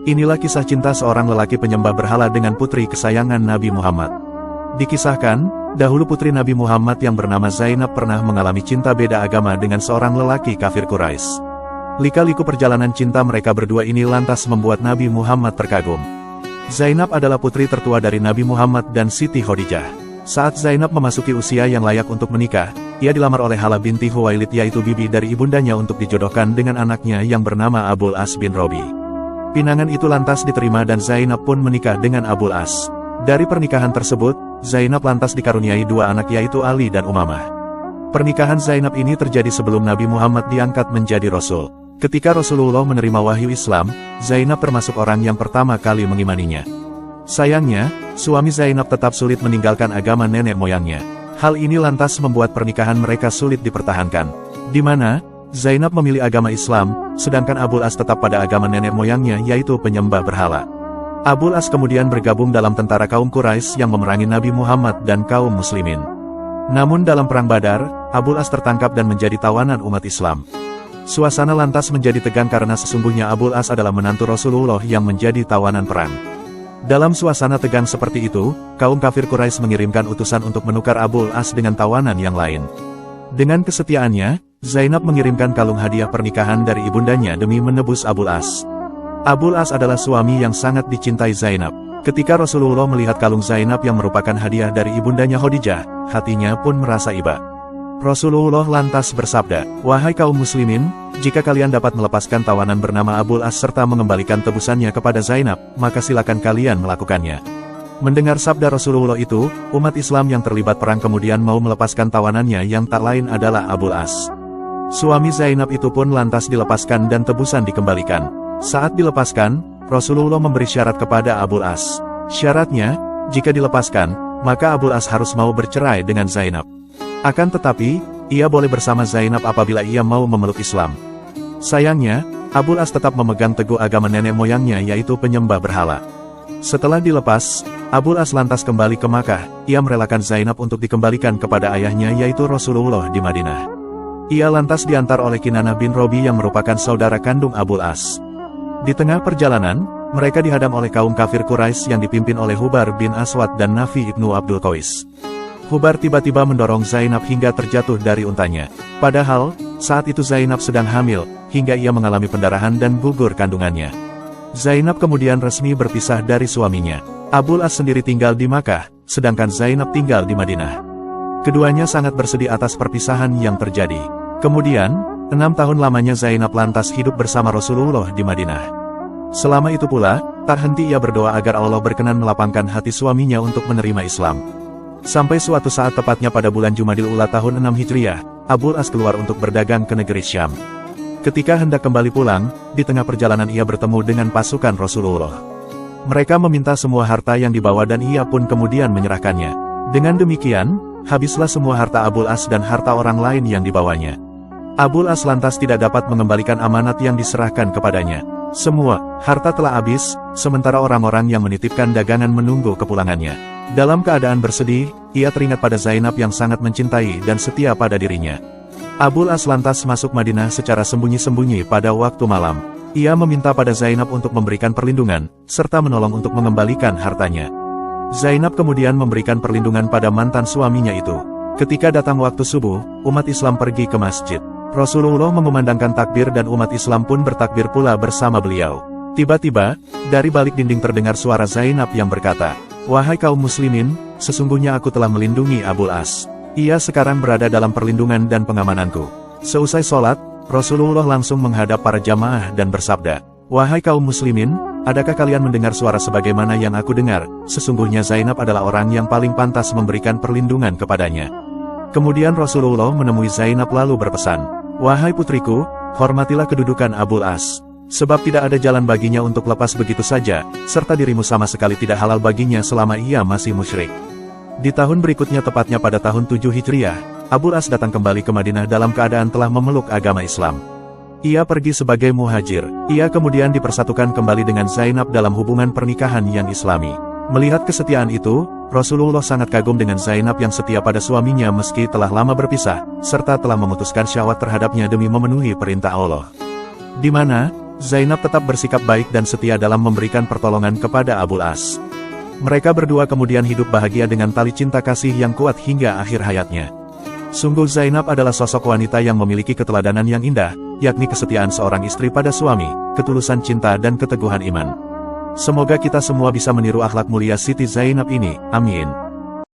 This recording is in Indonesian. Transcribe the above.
Inilah kisah cinta seorang lelaki penyembah berhala dengan putri kesayangan Nabi Muhammad. Dikisahkan, dahulu putri Nabi Muhammad yang bernama Zainab pernah mengalami cinta beda agama dengan seorang lelaki kafir Quraisy. Lika-liku perjalanan cinta mereka berdua ini lantas membuat Nabi Muhammad terkagum. Zainab adalah putri tertua dari Nabi Muhammad dan Siti Khadijah. Saat Zainab memasuki usia yang layak untuk menikah, ia dilamar oleh Hala binti Huwailid yaitu bibi dari ibundanya untuk dijodohkan dengan anaknya yang bernama Abul As bin Robi. Pinangan itu lantas diterima dan Zainab pun menikah dengan Abul As. Dari pernikahan tersebut, Zainab lantas dikaruniai dua anak yaitu Ali dan Umamah. Pernikahan Zainab ini terjadi sebelum Nabi Muhammad diangkat menjadi Rasul. Ketika Rasulullah menerima wahyu Islam, Zainab termasuk orang yang pertama kali mengimaninya. Sayangnya, suami Zainab tetap sulit meninggalkan agama nenek moyangnya. Hal ini lantas membuat pernikahan mereka sulit dipertahankan. Di mana, Zainab memilih agama Islam, sedangkan Abul As tetap pada agama nenek moyangnya yaitu penyembah berhala. Abul As kemudian bergabung dalam tentara kaum Quraisy yang memerangi Nabi Muhammad dan kaum muslimin. Namun dalam perang Badar, Abul As tertangkap dan menjadi tawanan umat Islam. Suasana lantas menjadi tegang karena sesungguhnya Abul As adalah menantu Rasulullah yang menjadi tawanan perang. Dalam suasana tegang seperti itu, kaum kafir Quraisy mengirimkan utusan untuk menukar Abul As dengan tawanan yang lain. Dengan kesetiaannya, Zainab mengirimkan kalung hadiah pernikahan dari ibundanya demi menebus Abul As. Abul As adalah suami yang sangat dicintai Zainab. Ketika Rasulullah melihat kalung Zainab yang merupakan hadiah dari ibundanya Khadijah, hatinya pun merasa iba. Rasulullah lantas bersabda, "Wahai kaum muslimin, jika kalian dapat melepaskan tawanan bernama Abul As serta mengembalikan tebusannya kepada Zainab, maka silakan kalian melakukannya." Mendengar sabda Rasulullah itu, umat Islam yang terlibat perang kemudian mau melepaskan tawanannya yang tak lain adalah Abul As. Suami Zainab itu pun lantas dilepaskan dan tebusan dikembalikan. Saat dilepaskan, Rasulullah memberi syarat kepada Abul As. Syaratnya, jika dilepaskan, maka Abul As harus mau bercerai dengan Zainab. Akan tetapi, ia boleh bersama Zainab apabila ia mau memeluk Islam. Sayangnya, Abul As tetap memegang teguh agama nenek moyangnya yaitu penyembah berhala. Setelah dilepas, Abul As lantas kembali ke Makkah. Ia merelakan Zainab untuk dikembalikan kepada ayahnya yaitu Rasulullah di Madinah. Ia lantas diantar oleh Kinanah bin Robi yang merupakan saudara kandung Abul As. Di tengah perjalanan, mereka dihadang oleh kaum kafir Quraisy yang dipimpin oleh Hubar bin Aswad dan Nafi ibnu Abdul Qais. Hubar tiba-tiba mendorong Zainab hingga terjatuh dari untanya. Padahal, saat itu Zainab sedang hamil, hingga ia mengalami pendarahan dan gugur kandungannya. Zainab kemudian resmi berpisah dari suaminya. Abul As sendiri tinggal di Makkah, sedangkan Zainab tinggal di Madinah. Keduanya sangat bersedih atas perpisahan yang terjadi. Kemudian, 6 tahun lamanya Zainab lantas hidup bersama Rasulullah di Madinah. Selama itu pula, tak henti ia berdoa agar Allah berkenan melapangkan hati suaminya untuk menerima Islam. Sampai suatu saat tepatnya pada bulan Jumadil Ula tahun 6 Hijriah, Abul As keluar untuk berdagang ke negeri Syam. Ketika hendak kembali pulang, di tengah perjalanan ia bertemu dengan pasukan Rasulullah. Mereka meminta semua harta yang dibawa dan ia pun kemudian menyerahkannya. Dengan demikian, habislah semua harta Abul As dan harta orang lain yang dibawanya. Abul As lantas tidak dapat mengembalikan amanat yang diserahkan kepadanya. Semua harta telah habis, sementara orang-orang yang menitipkan dagangan menunggu kepulangannya. Dalam keadaan bersedih, ia teringat pada Zainab yang sangat mencintai dan setia pada dirinya. Abul As lantas masuk Madinah secara sembunyi-sembunyi pada waktu malam. Ia meminta pada Zainab untuk memberikan perlindungan, serta menolong untuk mengembalikan hartanya. Zainab kemudian memberikan perlindungan pada mantan suaminya itu. Ketika datang waktu subuh, umat Islam pergi ke masjid. Rasulullah mengumandangkan takbir dan umat Islam pun bertakbir pula bersama beliau. Tiba-tiba, dari balik dinding terdengar suara Zainab yang berkata, "Wahai kaum muslimin, sesungguhnya aku telah melindungi Abul As. Ia sekarang berada dalam perlindungan dan pengamananku." Seusai sholat, Rasulullah langsung menghadap para jamaah dan bersabda, "Wahai kaum muslimin, adakah kalian mendengar suara sebagaimana yang aku dengar? Sesungguhnya Zainab adalah orang yang paling pantas memberikan perlindungan kepadanya." Kemudian Rasulullah menemui Zainab lalu berpesan, "Wahai putriku, hormatilah kedudukan Abul As. Sebab tidak ada jalan baginya untuk lepas begitu saja, serta dirimu sama sekali tidak halal baginya selama ia masih musyrik." Di tahun berikutnya tepatnya pada tahun 7 Hijriah, Abul As datang kembali ke Madinah dalam keadaan telah memeluk agama Islam. Ia pergi sebagai muhajir. Ia kemudian dipersatukan kembali dengan Zainab dalam hubungan pernikahan yang Islami. Melihat kesetiaan itu, Rasulullah sangat kagum dengan Zainab yang setia pada suaminya meski telah lama berpisah, serta telah memutuskan syahwat terhadapnya demi memenuhi perintah Allah. Di mana, Zainab tetap bersikap baik dan setia dalam memberikan pertolongan kepada Abul As. Mereka berdua kemudian hidup bahagia dengan tali cinta kasih yang kuat hingga akhir hayatnya. Sungguh Zainab adalah sosok wanita yang memiliki keteladanan yang indah, yakni kesetiaan seorang istri pada suami, ketulusan cinta dan keteguhan iman. Semoga kita semua bisa meniru akhlak mulia Siti Zainab ini, amin.